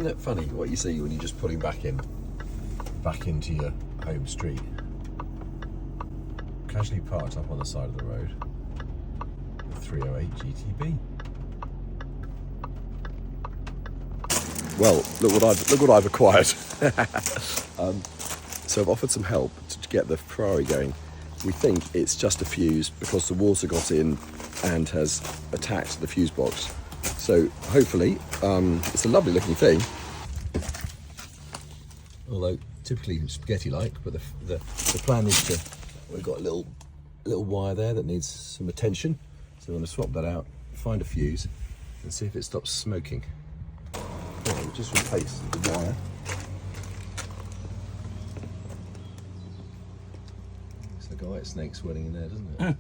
Isn't it funny what you see when you're just pulling back into your home street? Casually parked up on the side of the road with 308 GTB. Well, look what I've acquired. So I've offered some help to get the Ferrari going. We think it's just a fuse because the water got in and has attacked the fuse box. So hopefully, it's a lovely looking thing. Although typically spaghetti-like, but the plan is to, we've got a little wire there that needs some attention. So we're going to swap that out, find a fuse, and see if it stops smoking. Yeah, we'll just replace the wire. Looks like a white snake swirling in there, doesn't it?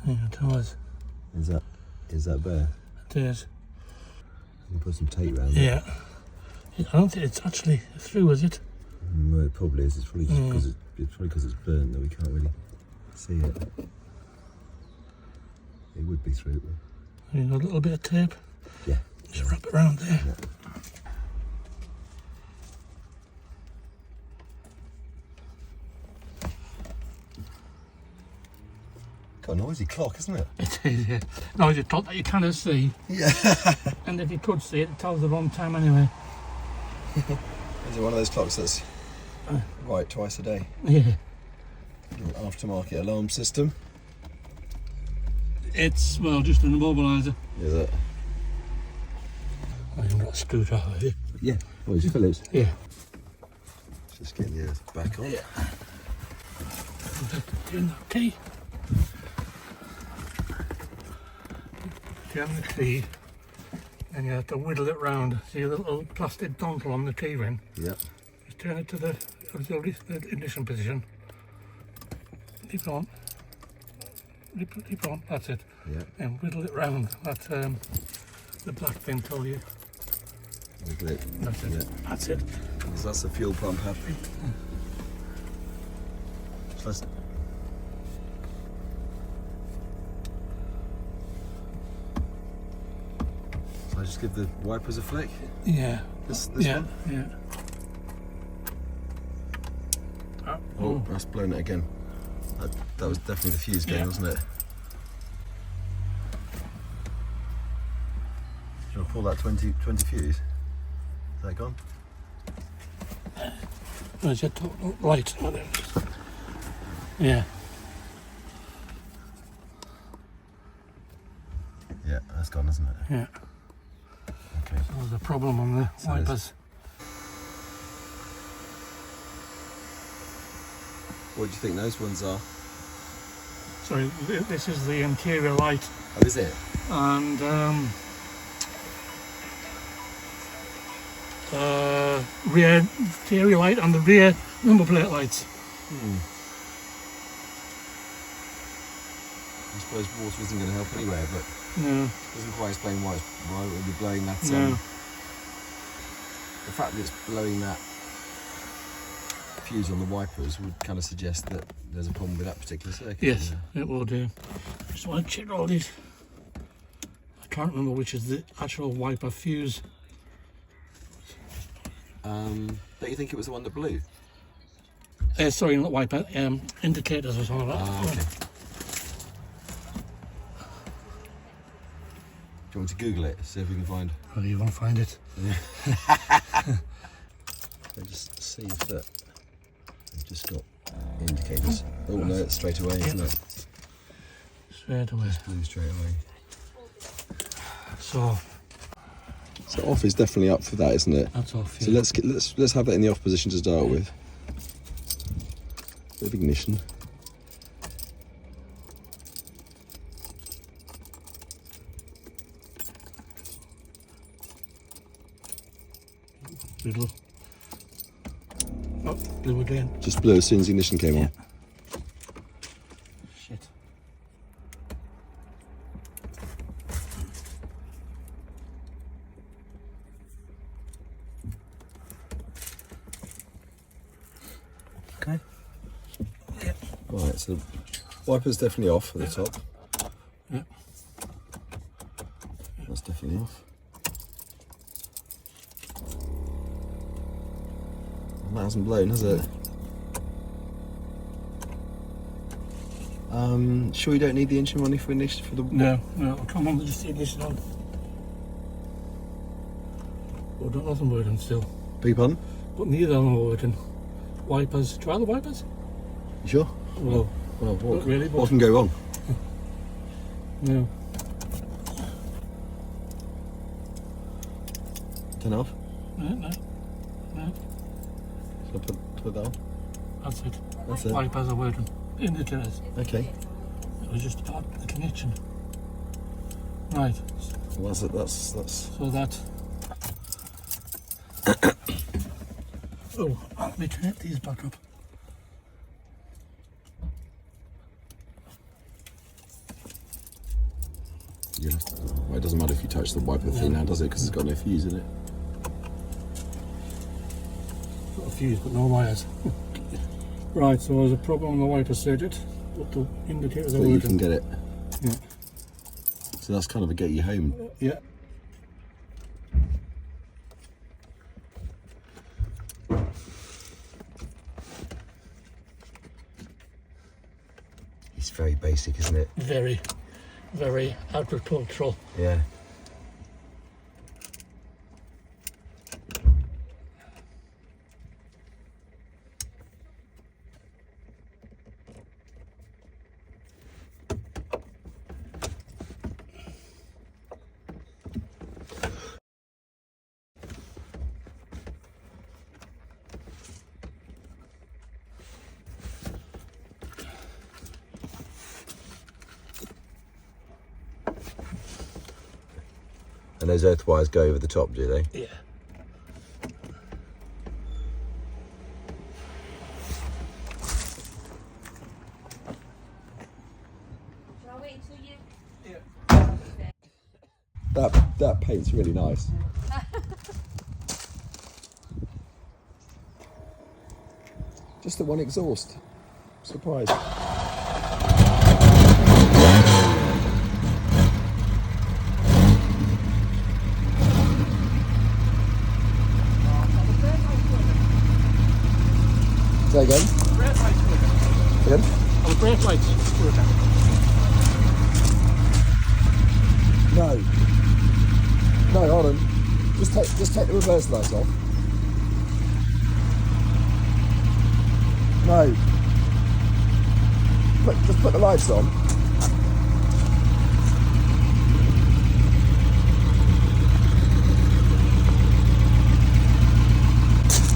Yeah, it was. Is that bare? It is. You can put some tape around it. Yeah. I don't think it's actually through, is it? Well, it probably is. It's probably just because it's burnt that we can't really see it. It would be through. You know, a little bit of tape. Yeah. Just wrap it around there. Yeah. Got a noisy clock, isn't it? It is, yeah. Noisy clock that you cannot see. Yeah. And if you could see it, it tells the wrong time anyway. Is it one of those clocks that's right twice a day? Yeah. Aftermarket alarm system. It's, well, just an immobiliser. Is it? I haven't got a screwdriver with it. Yeah. Oh, it's Phillips. Yeah. Just getting the earth back on. Yeah. Turn that key. Jam the key, and you have to whittle it round. See the little plastic dongle on the key ring? Yeah. Just turn it to the ignition position. Keep on. Keep on, that's it. Yeah. And whittle it round. That's the black thing told you. Wiggle it. That's it. Yeah. That's it. So that's the fuel pump happy. So let's... I just give the wipers a flick? Yeah. This yeah. one? Yeah. Oh, that's blown it again. That was definitely the fuse going, wasn't it? Do you want to pull that 20 fuse? Is that gone? There's your light. Yeah. Yeah, that's gone, isn't it? Yeah. Okay. So there's a problem on the wipers. What do you think those ones are? So this is the interior light. Oh, is it? And rear interior light and the rear number plate lights. I suppose water isn't going to help anywhere, but No. it doesn't quite explain why it would be blowing that. No. The fact that it's blowing that fuse on the wipers would kind of suggest that there's a problem with that particular circuit. Yes, it will do. Just want to check all these. I can't remember which is the actual wiper fuse. Don't you think it was the one that blew? Sorry, not wiper. Indicators or something like that. Ah, okay. Do you want to Google it, see if we can find? Oh, you won't find it. Let's just see if that. We've just got indicators. Oh no, it's straight away, isn't it? Straight away. It's blue straight away. So off is definitely up for that, isn't it? that's off. So let's have that in the off position to start with. Bit of ignition. Little. Oh, blew again. Just blew as soon as the ignition came on. Shit. Okay. Yeah. Right, so the wiper's definitely off at the top. Yeah. that's definitely off. Well, that hasn't blown, has it? Sure you don't need the engine running for ignition for the... No, come on, just the ignition on. Oh, don't nothing working still. Beg your pardon? But neither of them are working. Wipers, try the wipers? You sure? Well, What, not really, but... what can go wrong? No. Turn off? No. So put that on? That's it. That's it. Wipers are working. Indicators. Okay. It was just about the connection. Right. Well, that's it. That's... So that... Oh, let me connect these back up. Yeah. Well, it doesn't matter if you touch the wiper thing now, does it? Because it's got no fuse in it. Got a fuse, but no wires. Right, so there's a problem on the wiper circuit, but the indicators are But you working. can get it. Yeah. So that's kind of a get you home. Yeah. It's very basic, isn't it? Very, very agricultural. Yeah. And those earth wires go over the top, do they? Yeah. Shall I wait until you... That paint's really nice. Just the one exhaust. Surprise. Say again? Brake lights working. Again? Oh, brake lights working. No. No, hold on. Just take the reverse lights off. No. Just put the lights on.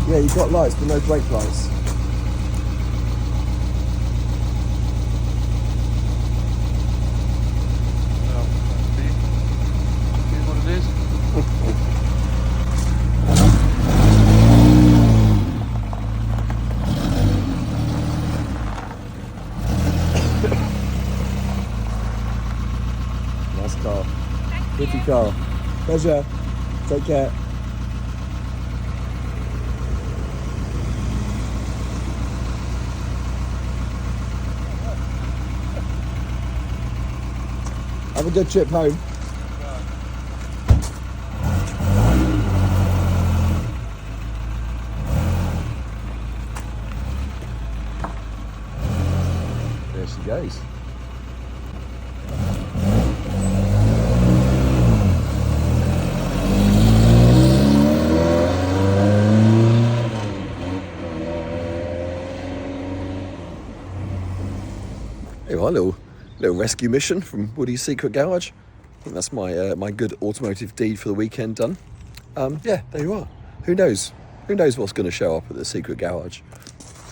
Yeah, you've got lights, but no brake lights. Here's what it is. Nice car. Pretty car. Pleasure. Take care. Have a good trip home. There she goes. Hey, well, little rescue mission from Woody's Secret Garage. I think that's my my good automotive deed for the weekend done. Yeah, there you are. Who knows? Who knows what's going to show up at the Secret Garage?